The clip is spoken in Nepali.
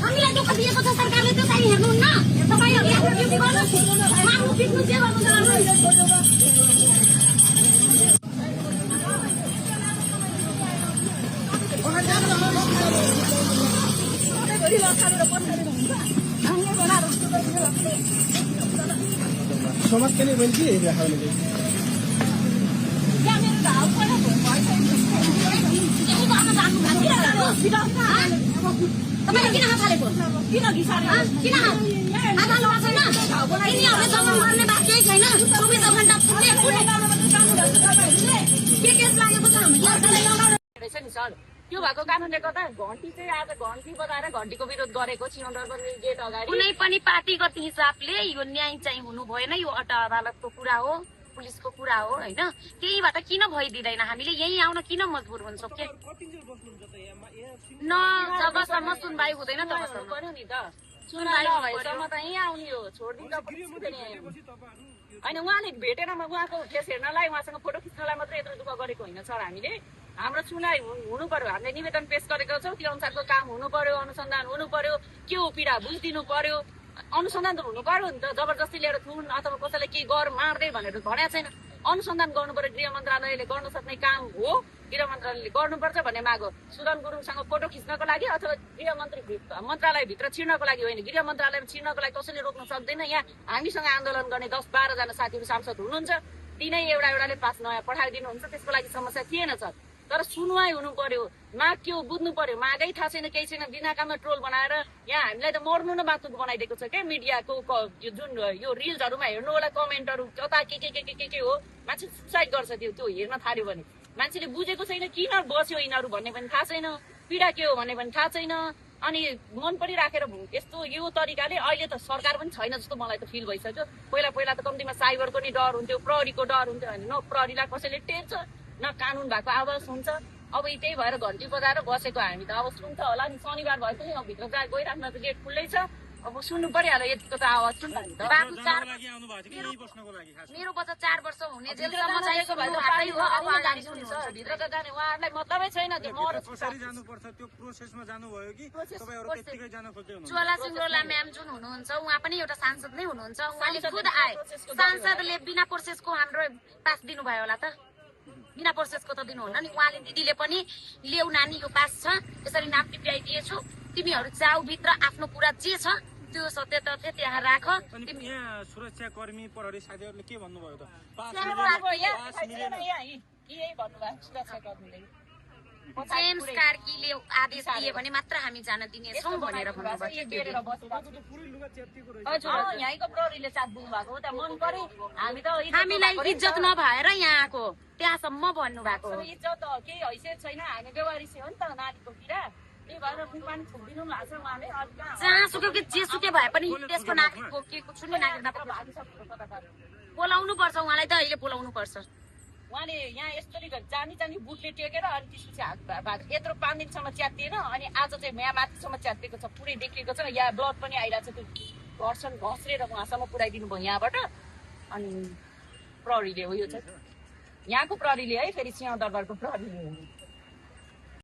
हामीलाई दुःख दिएको छ सरकारले त्यो चाहिँ हेर्नुहुन्न तपाईहरुले आफ्नो ड्युटी गर्नुहोस् माग्नु पिट्नु जे गर्नु समाज के लिए बल्कि तपाईले किन हात हालेको किन घिसारे किन हात हाल्नु छैन यिनीहरुले दमन गर्ने बात केही छैन 24 घण्टा पुरै के केस लागेको छ हामीलाई नि सर त्यो भएको कारणले गर्दा घन्टी चाहिँ आज घन्टी बजाएर घन्टीको विरोध गरेको छिनौडरको गेट अगाडि कुनै पनि पार्टीगत हिसाबले यो न्याय चाहिँ हुनु भएन यो अदालतको कुरा हो पुलिसको कुरा हो हैन त्यहीबाट किन भइदिदैन हामीले यही आउन किन मजबुर हुन्छौं के न जबसम्म सुनवाई हुँदैन तबसम्म पर्यो नि त सुनवाई भएसम्म त यहीँ आउने हो छोडिदिनु होइन उहाँले भेटेर उहाँको फेस हेर्नलाई उहाँसँग फोटो खिच्नलाई मात्रै यत्रो दुःख गरेको होइन सर हामीले हाम्रो सुनवाई हुनु पर्यो हामीले निवेदन पेश गरेको छौँ त्यो अनुसारको काम हुनु पर्यो अनुसन्धान हुनु पर्यो के हो पीडा बुझिदिनु पर्यो अनुसन्धान त हुनु पर्यो नि त जबरजस्ती लिएर थुन अथवा कसैले के गर मार्दै भनेर भनेको छैन अनुसन्धान गर्नु पर्यो गृह मन्त्रालयले गर्न सक्ने काम हो गृह मन्त्रालयले गर्नुपर्छ भन्ने माग हो सुदन गुरुङसँग फोटो खिच्नको लागि अथवा गृह मन्त्रालयभित्र छिर्नको लागि होइन गृह मन्त्रालयमा छिर्नको लागि कसैले रोक्न सक्दैन यहाँ हामीसँग आन्दोलन गर्ने 10-12 जना साथीहरू सांसद हुनुहुन्छ तिनै एउटाले पास नयाँ पठाइदिनुहुन्छ त्यसको लागि समस्या थिएन सर तर सुनवाई हुनु पर्यो माग के हो बुझ्नु पर्यो मागै थाहा छैन केही छैन बिना काममा ट्रोल बनाएर यहाँ हामीलाई त मर्नु न बाँच्नु बनाइदिएको छ क्या मिडियाको जुन यो रिल्सहरूमा हेर्नु होला कमेन्टहरू कता के हो मान्छे सुसाइड गर्छ त्यो हेर्न थाल्यो भने मान्छेले बुझेको छैन किन बस्यो यिनीहरू भन्ने पनि थाहा छैन पीडा के हो भन्ने पनि थाहा छैन अनि मन पनि राखेर यस्तो यो तरिकाले अहिले त सरकार पनि छैन जस्तो मलाई त फिल भइसक्यो पहिला त कम्तीमा साइबरको नि डर हुन्थ्यो प्रहरीको डर हुन्थ्यो होइन न प्रहरीलाई कसैले टेर्छ न कानुन भएको आवाज हुन्छ अब त्यही भएर घन्टी बजाएर बसेको हामी त अब सुन्छ होला नि शनिबार भए पनि अब भित्र गइराख्न त गेट खुल्लै छ अब सुन्नु परिहाल्यो यतिको त आवाज सुन्छ मेरो बच्चा 4 वर्ष हुने जेलसम्म चाहिएको भए त फाटै हो अब अगाडि सुन्छ भित्र त जाने उहाँहरूलाई मतलबै छैन ज्वाला सिंगरोला म्याम जुन हुनुहुन्छ उहाँ पनि एउटा सांसद नै हुनुहुन्छ उहाँले खुद आए सांसदले बिना प्रोसेसको हाम्रो पास दिनुभयो होला त बिना प्रोसेसको त दिनुहुन्न नि उहाँले दिदीले पनि ल्याउ नानी यो पास छ यसरी नाम टिप्याइदिएछु तिमीहरू जाऊ भित्र आफ्नो कुरा जे छ त्यो सत्य तथ्य त्यहाँ राख यहाँ सुरक्षा कर्मी प्रहरी साथीहरूले के भन्नुभयो त जेम्स कार्कीले आदेश दिए भने मात्र हामी जान दिनेछौँ भनेर भन्नुभयो हामीलाई इज्जत नभएर यहाँ आएको त्यहाँसम्म भन्नु भएको इज्जत केही हैसियत छैन हामी बेवारिसी हो नि त नानीको किरा जहाँ सुक्यो कि जे सुके भए पनि देशको नागरिकको के सुन्ने नागरिक बोलाउनु पर्छ उहाँलाई त अहिले बोलाउनु पर्छ उहाँले यहाँ यसरी जानी बुटले टेकेर अनि त्यसपछि हात भएको यत्रो 5 दिनसम्म च्यातिएन अनि आज चाहिँ यहाँ माथिसम्म च्यातिएको छ पुरै देखिएको छ यहाँ ब्लड पनि आइरहेको छ त्यो घर्षण घस्रेर उहाँसम्म पुऱ्याइदिनु भयो यहाँबाट अनि प्रहरीले हो यो चाहिँ यहाँको प्रहरीले है फेरि सिंहदरबारको प्रहरीले हो